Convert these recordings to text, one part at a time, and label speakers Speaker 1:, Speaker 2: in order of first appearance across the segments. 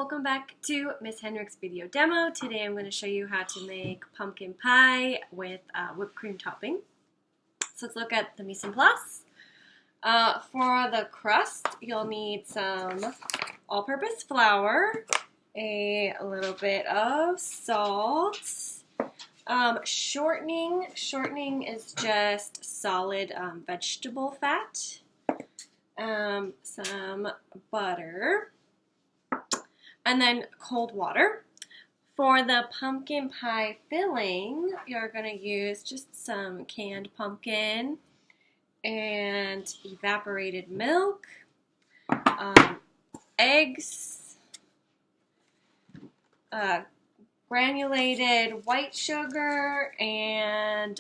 Speaker 1: welcome back to Miss Henrich's video demo. Today I'm going to show you how to make pumpkin pie with whipped cream topping. So let's look at the mise en place. For the crust, you'll need some all-purpose flour, a little bit of salt, shortening is just solid vegetable fat, some butter, and then cold water. For the pumpkin pie filling, you're going to use just some canned pumpkin and evaporated milk, eggs, granulated white sugar, and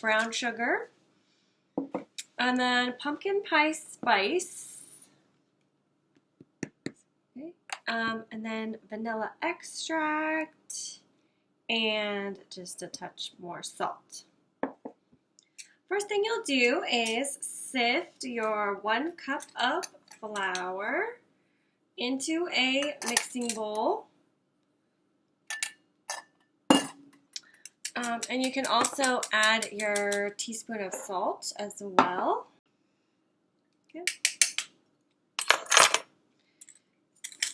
Speaker 1: brown sugar, and then pumpkin pie spice. And then vanilla extract and just a touch more salt. First thing you'll do is sift your 1 cup of flour into a mixing bowl. And you can also add your teaspoon of salt as well. Okay.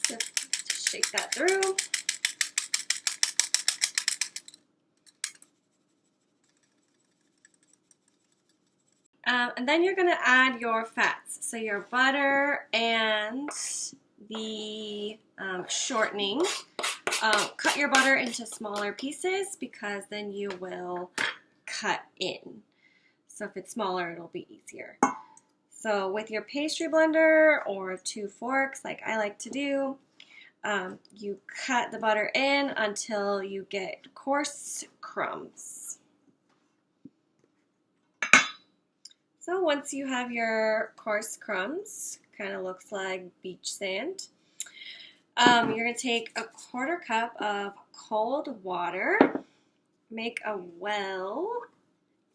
Speaker 1: Just shake that through. And then you're going to add your fats, so your butter and the shortening. Cut your butter into smaller pieces because then you will cut in. So if it's smaller, it'll be easier. So with your pastry blender or 2 forks, like I like to do, you cut the butter in until you get coarse crumbs. So once you have your coarse crumbs, kind of looks like beach sand, you're going to take a 1/4 cup of cold water, make a well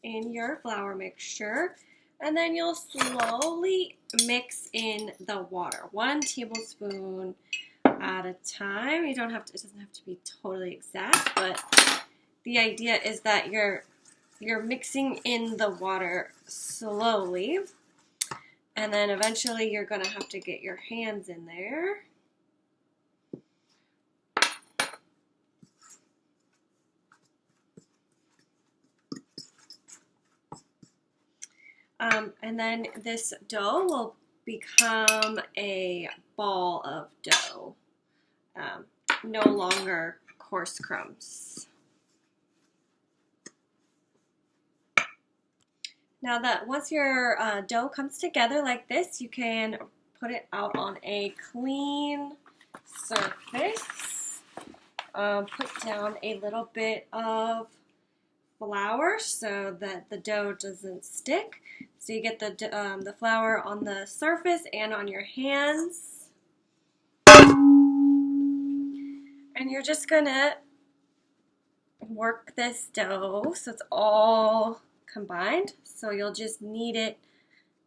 Speaker 1: in your flour mixture, and then you'll slowly mix in the water, 1 tablespoon at a time. You don't have to, it doesn't have to be totally exact, but the idea is that you're mixing in the water slowly, and then eventually you're going to have to get your hands in there. And then this dough will become a ball of dough, no longer coarse crumbs. Now that once your dough comes together like this, you can put it out on a clean surface. Put down a little bit of flour so that the dough doesn't stick. So you get the flour on the surface and on your hands. And you're just gonna work this dough so it's all combined. So you'll just knead it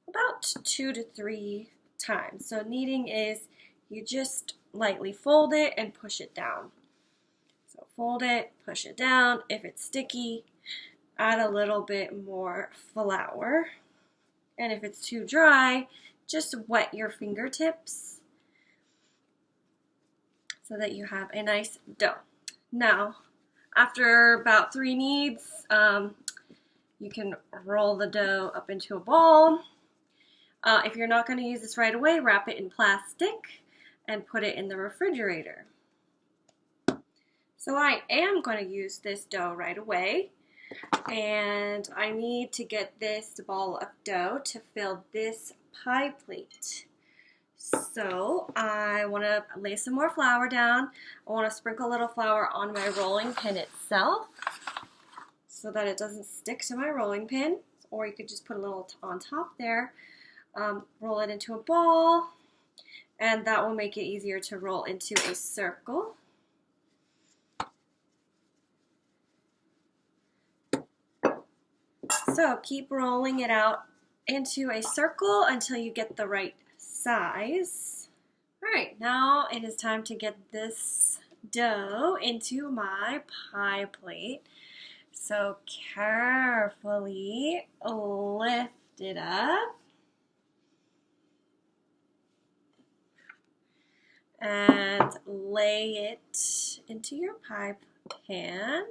Speaker 1: about 2 to 3 times. So kneading is you just lightly fold it and push it down. So fold it, push it down. If it's sticky, add a little bit more flour. And if it's too dry, just wet your fingertips so that you have a nice dough. Now, after about 3 kneads, you can roll the dough up into a ball. If you're not going to use this right away, wrap it in plastic and put it in the refrigerator. So I am going to use this dough right away. And I need to get this ball of dough to fill this pie plate. So I want to lay some more flour down. I want to sprinkle a little flour on my rolling pin itself so that it doesn't stick to my rolling pin. Or you could just put a little on top there. Roll it into a ball, and that will make it easier to roll into a circle. So keep rolling it out into a circle until you get the right size. All right, now it is time to get this dough into my pie plate. So carefully lift it up and lay it into your pie pan.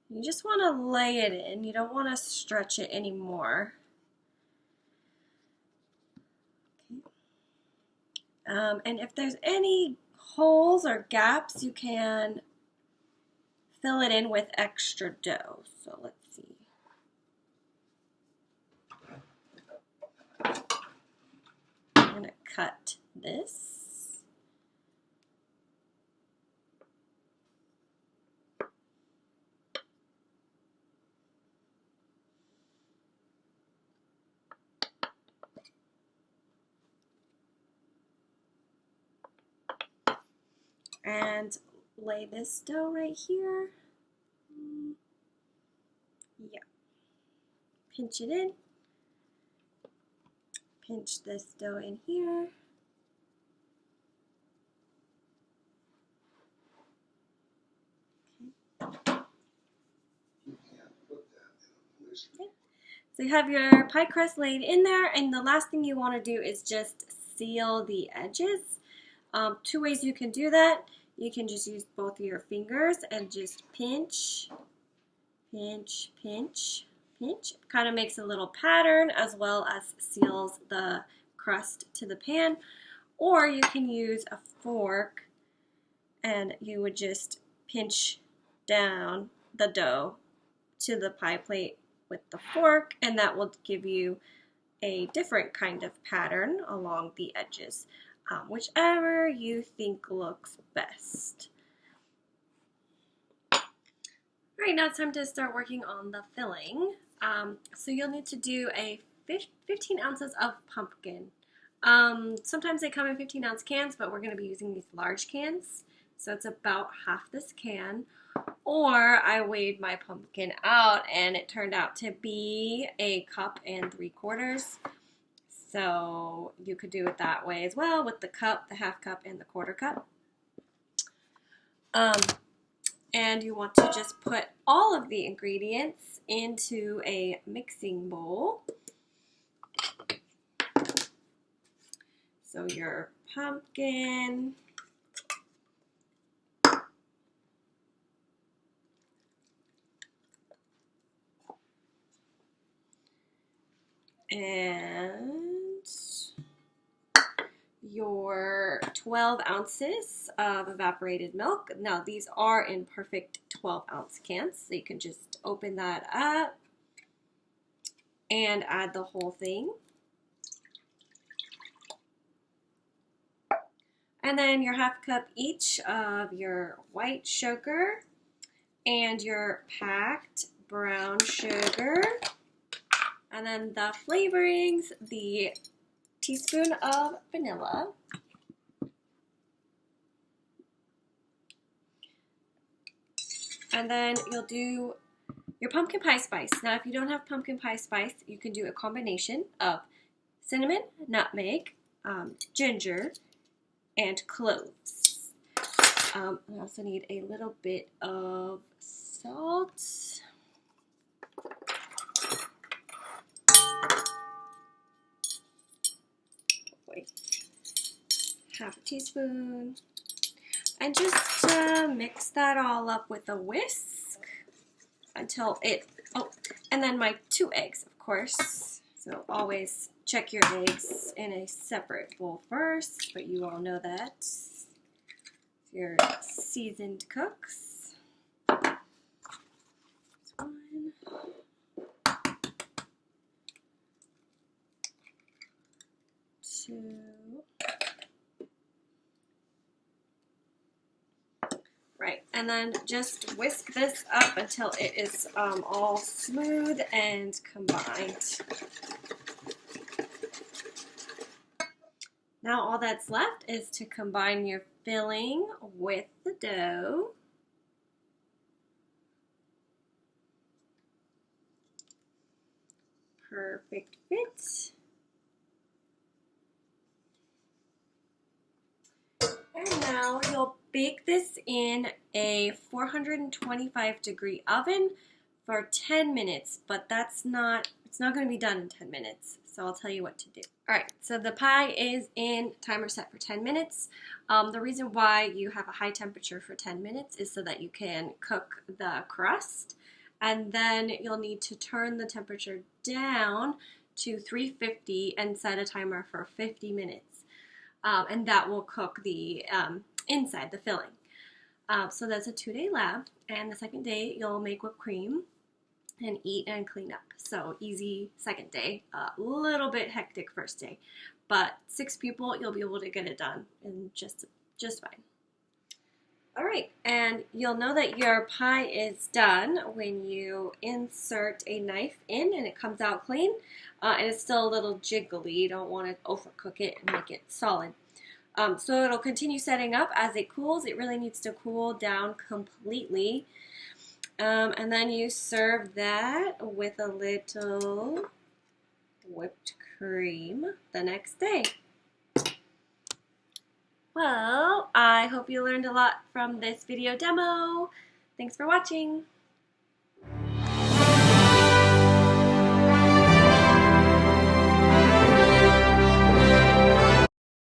Speaker 1: You just want to lay it in. You don't want to stretch it anymore. And if there's any holes or gaps, you can fill it in with extra dough. So let's see. I'm going to cut this. And lay this dough right here. Yeah. Pinch it in. Pinch this dough in here. Okay. So you have your pie crust laid in there, and the last thing you want to do is just seal the edges. Two ways you can do that. You can just use both of your fingers and just pinch, pinch, pinch, pinch. Kind of makes a little pattern as well as seals the crust to the pan. Or you can use a fork and you would just pinch down the dough to the pie plate with the fork, and that will give you a different kind of pattern along the edges, whichever you think looks best. All right, now it's time to start working on the filling. So you'll need to do a 15 ounces of pumpkin. Sometimes they come in 15-ounce cans, but we're going to be using these large cans. So it's about half this can. Or I weighed my pumpkin out and it turned out to be 1 cup and 3/4. So you could do it that way as well with the cup, the half cup, and the 1/4 cup. And you want to just put all of the ingredients into a mixing bowl. So your pumpkin, and your 12 ounces of evaporated milk. Now these are in perfect 12-ounce cans, so you can just open that up and add the whole thing. And then your half cup each of your white sugar and your packed brown sugar. And then the flavorings, the teaspoon of vanilla. And then you'll do your pumpkin pie spice. Now, if you don't have pumpkin pie spice, you can do a combination of cinnamon, nutmeg, ginger, and cloves. I also need a little bit of salt. Half a teaspoon. And just mix that all up with a whisk until and then my 2 eggs, of course. So always check your eggs in a separate bowl first, but you all know that. Your seasoned cooks. 1, 2. Right, and then just whisk this up until it is all smooth and combined. Now all that's left is to combine your filling with the dough. Perfect fit. now you'll bake this in a 425-degree oven for 10 minutes, but it's not going to be done in 10 minutes, so I'll tell you what to do. Alright, so the pie is in timer set for 10 minutes. The reason why you have a high temperature for 10 minutes is so that you can cook the crust, and then you'll need to turn the temperature down to 350 and set a timer for 50 minutes. And that will cook the inside, the filling. So that's a 2-day lab, and the second day you'll make whipped cream and eat and clean up. So easy second day, a little bit hectic first day, but 6 people, you'll be able to get it done in just fine. All right, and you'll know that your pie is done when you insert a knife in and it comes out clean, and it's still a little jiggly. You don't want to overcook it and make it solid. So it'll continue setting up as it cools. It really needs to cool down completely. And then you serve that with a little whipped cream the next day. Well, I hope you learned a lot from this video demo. Thanks for watching.